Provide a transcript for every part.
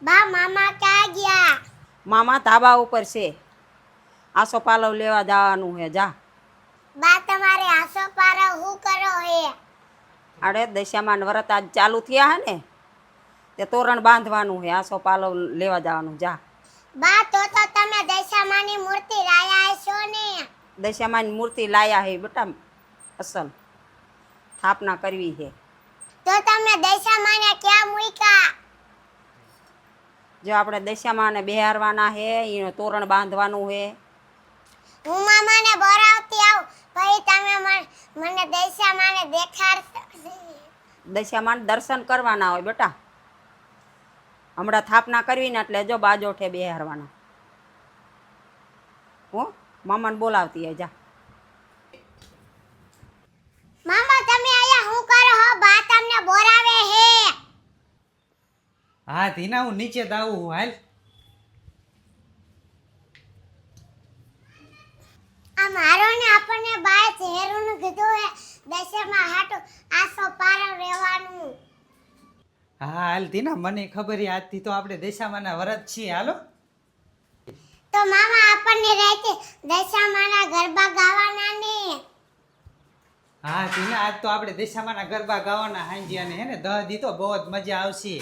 બા મામા ક્યાં ગયા? મામા ધાબા ઉપર છે. આસો પાલવ લેવા જવાનું હે. જા. બા તમારે આસો પારવ હું કરો હે? અરે દશામાન વ્રત આજ ચાલુ થયા હે ને, તે તોરણ બાંધવાનું હે. આસો પાલવ લેવા જવાનું. જા. બા તો તમે દશામાની મૂર્તિ લાયા છો ને? દશામાની મૂર્તિ લાયા હે બેટા, અસલ સ્થાપના કરવી હે. તો તમે દશામાને ક્યાં મૂક્યા? જો આપણે દશામાને બેહારવાના હે, એનું તોરણ બાંધવાનું હે. હું મામાને બોલાવતી આવું, પછી તમે મને દશામાને દેખાડશો. દશામાન દર્શન કરવાના હોય બેટા. હમણાં સ્થાપના કરવી ને એટલે જો બાજોઠે બેહારવાના. હો, મામાને બોલાવતી હે. જા. મામા તમે આયા હું કરો હો? બા તમને બોલાવે હે. હા ધીના, હું નીચે જ આવું. હાલ. આ મારો ને આપણને બાએ ઝેરુનું કીધું હે દશામાં હાટુ આસો પારવ રહેવાનું. હા હાલ ધીના, મને ખબર હે આજથી તો આપણે દશામાના વ્રત છીએ. હાલો. તો મામા આપણને રાતે દશામાના ગરબા ગાવાના ને? હા ધીના, આજ તો આપણે દશામાના ગરબા ગાવાના હાંજી, અને હે ને 10 દી તો બહુ જ મજા આવશે.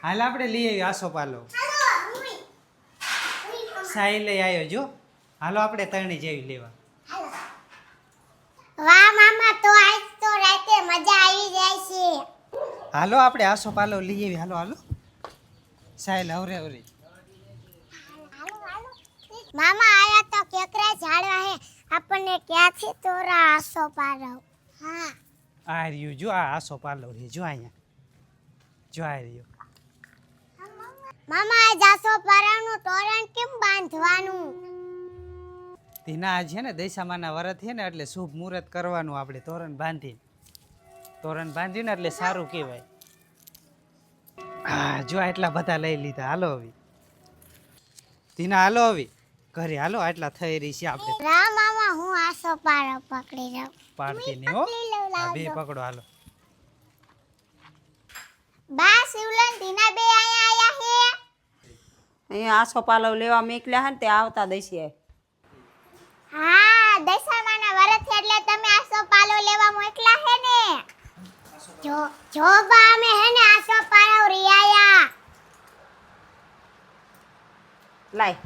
હાલ આપણે લઈ આવી આસો પાલો. સાઈ લઈ આવ્યો જો. હાલો આપણે તરણી જેવી લેવા. વાહ મામા, તો આજ તો રાતે મજા આવી જાય છે. હાલો આપણે આસો પાલો લઈ આવી. હાલો હાલો. સાઈ હવરે હવરે. મામા આયા તો કેકરા ઝાડવા હે, આપણને ક્યાંથી તોરા આસો પારવ? હા આ રહ્યું જો, આ આસો પાલો રે જો. અહીંયા જો આ રહ્યો. મામા આ આસો પારવનું તોરણ કેમ બાંધવાનું? તેના આજ છે ને દશામાના વ્રત છે ને, એટલે શુભ મુહૂર્ત કરવાનું આપણે. તોરણ બાંધ્યું ને એટલે સારું કહેવાય. હા જો આટલા બધા લઈ લીધા. હાલો હવે તીના, હાલો હવે ઘરે હાલો. આટલા થઈ રહી છે આપણે. રા મામા, હું આસો પારવ પકડી લઉં. પાડતી નહીં હો. આ બે પકડો. હાલો. બા શિવલન ધીના બે આયા હે. અહીંયા આસો પાલવ લેવા મોકલ્યા હે ને, તે આવતા દઈશે. હા, દશામાના વ્રત છે એટલે તમે આસો પાલો લેવા મોકલા હે ને? જો બા, અમે હે ને આસો પાલવ રિયાયા. લાય.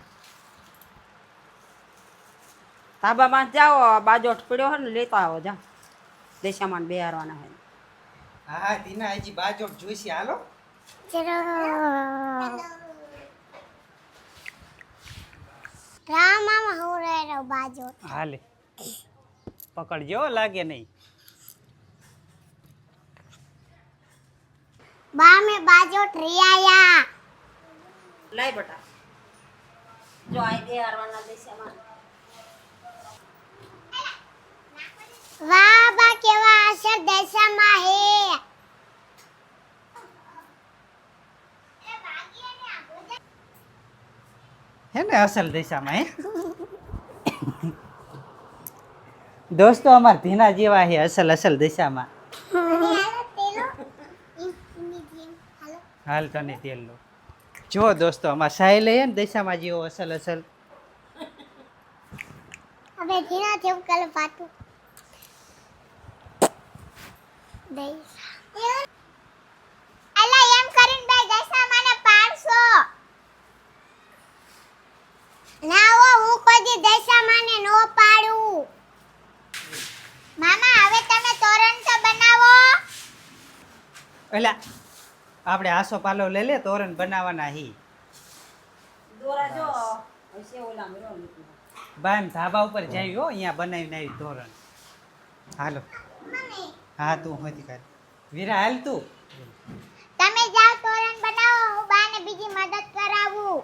ધાબામાં જાઓ, બાજોઠ પડ્યો હે ને, લેતા આવો. જા. દશામાન બેહારવાના હે. હા તીના, હજી બાજોટ જોઈશે. હાલો. ચલો. રા મામા, હું રહે બાજુ. હાલે પકડજો, લાગે નહીં. બા મે બાજુ રિયાયા. લાય બેટા. જો આ બેહારવાના દશામાન. વાહ બા, કેવા અસર દશામાં હે. હે ને અસલ દશામાં હે. દોસ્તો અમાર ધીના જેવા હે, અસલ દશામાં. હાલ તને તેલ લો. જો દોસ્તો અમાર સાહેલ હે ને દશામાં જેવો અસલ. હવે ધીના જેવું કલ પાતું દઈશ. અલા એમ કરીને બે દશામાને પાડશો ના? હું કોઈ દી દશામાને નો પાડું. મામા, હવે તમે તોરણ તો બનાવો. એટલે આપણે આસો પાલો લઈ લે, તોરણ બનાવવાના હી. દોરા જો હશે ઓલા મેરો લીધું. બામ ધાબા ઉપર જાય હો, અહીંયા બનાવીને આવી તોરણ. હાલો. હા તું હોતી કાઢ. વીરા હાલ તું. તમે જાઓ તોરણ બનાવો, હું બાને બીજી મદદ કરાવું.